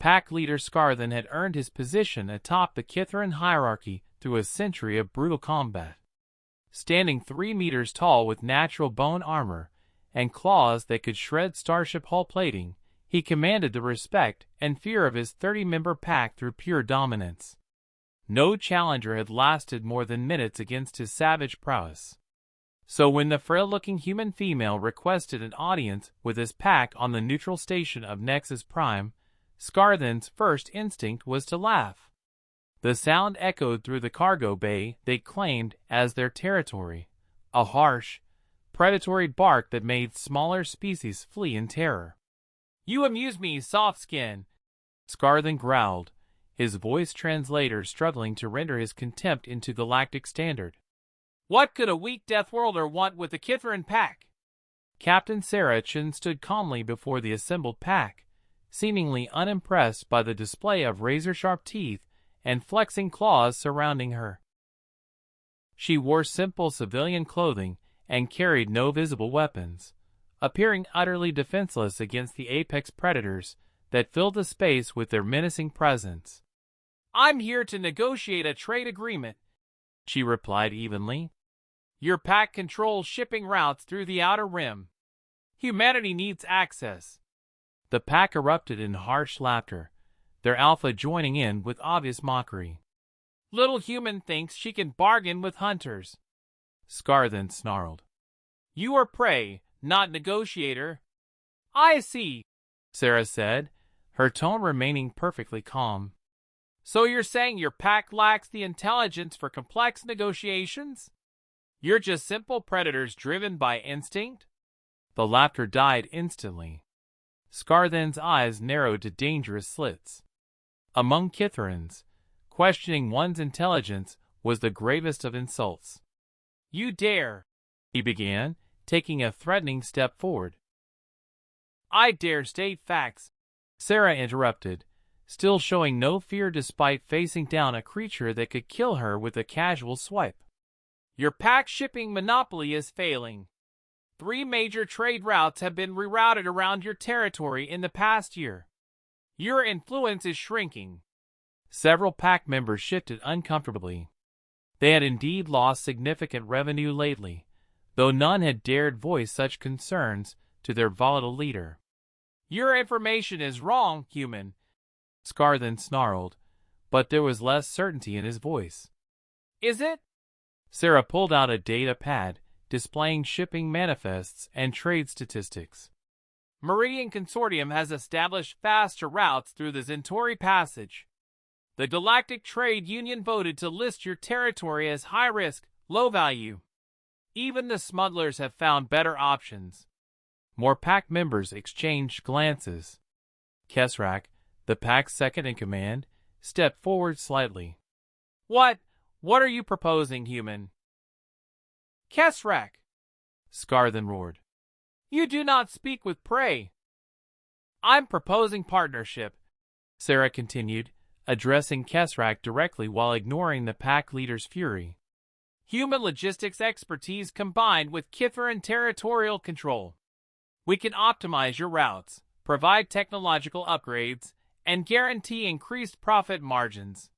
pack leader Scarthen had earned his position atop the Kithran hierarchy through a century of brutal combat. Standing 3 meters tall with natural bone armor and claws that could shred starship hull plating, he commanded the respect and fear of his 30-member pack through pure dominance. No challenger had lasted more than minutes against his savage prowess. So when the frail-looking human female requested an audience with his pack on the neutral station of Nexus Prime, Scarthen's first instinct was to laugh. The sound echoed through the cargo bay they claimed as their territory, a harsh, predatory bark that made smaller species flee in terror. "You amuse me, soft-skin," Scarthen growled, his voice translator struggling to render his contempt into galactic standard. "What could a weak Deathworlder want with the Kithran pack?" Captain Sarah Chin stood calmly before the assembled pack, seemingly unimpressed by the display of razor-sharp teeth and flexing claws surrounding her. She wore simple civilian clothing and carried no visible weapons, appearing utterly defenseless against the apex predators that filled the space with their menacing presence. "I'm here to negotiate a trade agreement," she replied evenly. "Your pack controls shipping routes through the Outer Rim. Humanity needs access." The pack erupted in harsh laughter, their alpha joining in with obvious mockery. "Little human thinks she can bargain with hunters," Scarthen snarled. "You are prey, not negotiator." "I see," Sarah said, her tone remaining perfectly calm. "So you're saying your pack lacks the intelligence for complex negotiations? You're just simple predators driven by instinct?" The laughter died instantly. Scarthen's eyes narrowed to dangerous slits. Among Kithrans, questioning one's intelligence was the gravest of insults. "You dare," he began, taking a threatening step forward. "I dare state facts," Sarah interrupted, still showing no fear despite facing down a creature that could kill her with a casual swipe. "Your pack shipping monopoly is failing. 3 major trade routes have been rerouted around your territory in the past year. Your influence is shrinking." Several pack members shifted uncomfortably. They had indeed lost significant revenue lately, though none had dared voice such concerns to their volatile leader. "Your information is wrong, human," Scarthen snarled, but there was less certainty in his voice. "Is it?" Sarah pulled out a data pad, displaying shipping manifests and trade statistics. "Meridian Consortium has established faster routes through the Centauri Passage. The Galactic Trade Union voted to list your territory as high risk, low value. Even the smugglers have found better options." More pack members exchanged glances. Kesrak, the pack's second in command, stepped forward slightly. What are you proposing, human?" "Kesrak!" Scarthen roared. "You do not speak with prey." "I'm proposing partnership," Sarah continued, addressing Kesrak directly while ignoring the pack leader's fury. "Human logistics expertise combined with Kithran territorial control. We can optimize your routes, provide technological upgrades, and guarantee increased profit margins."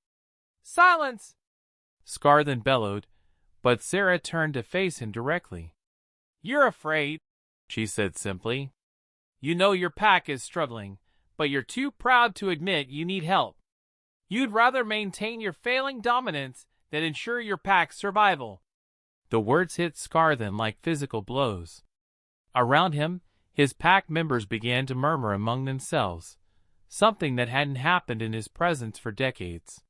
"Silence!" Scarthen bellowed, but Sarah turned to face him directly. "You're afraid," she said simply. "You know your pack is struggling, but you're too proud to admit you need help. You'd rather maintain your failing dominance than ensure your pack's survival." The words hit Scarthen like physical blows. Around him, his pack members began to murmur among themselves, something that hadn't happened in his presence for decades.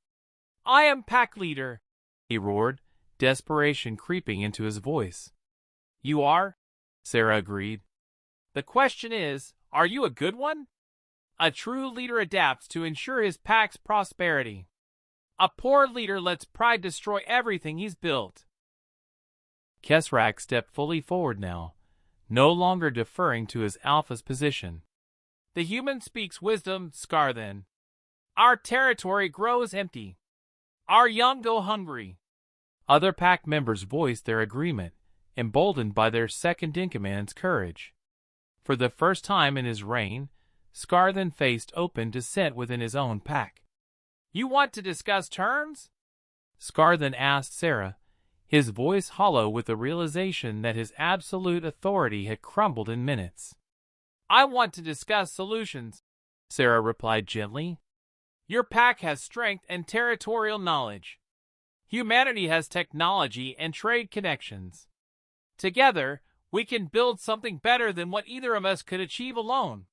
"I am pack leader," he roared, desperation creeping into his voice. "You are?" Sarah agreed. "The question is, are you a good one? A true leader adapts to ensure his pack's prosperity. A poor leader lets pride destroy everything he's built." Kesrak stepped fully forward now, no longer deferring to his alpha's position. "The human speaks wisdom, Scarthen. Our territory grows empty. Our young go hungry." Other pack members voiced their agreement, emboldened by their second-in-command's courage. For the first time in his reign, Scar then faced open dissent within his own pack. "You want to discuss terms?" Scar then asked Sarah, his voice hollow with the realization that his absolute authority had crumbled in minutes. "I want to discuss solutions," Sarah replied gently. "Your pack has strength and territorial knowledge. Humanity has technology and trade connections. Together, we can build something better than what either of us could achieve alone."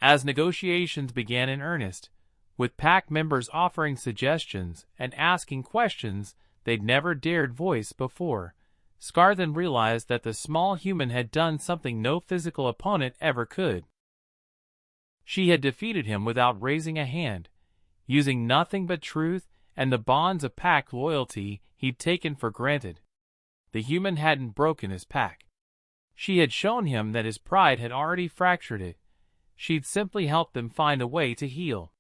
As negotiations began in earnest, with pack members offering suggestions and asking questions they'd never dared voice before, Scar then realized that the small human had done something no physical opponent ever could. She had defeated him without raising a hand, using nothing but truth and the bonds of pack loyalty he'd taken for granted. The human hadn't broken his pack. She had shown him that his pride had already fractured it. She'd simply helped them find a way to heal.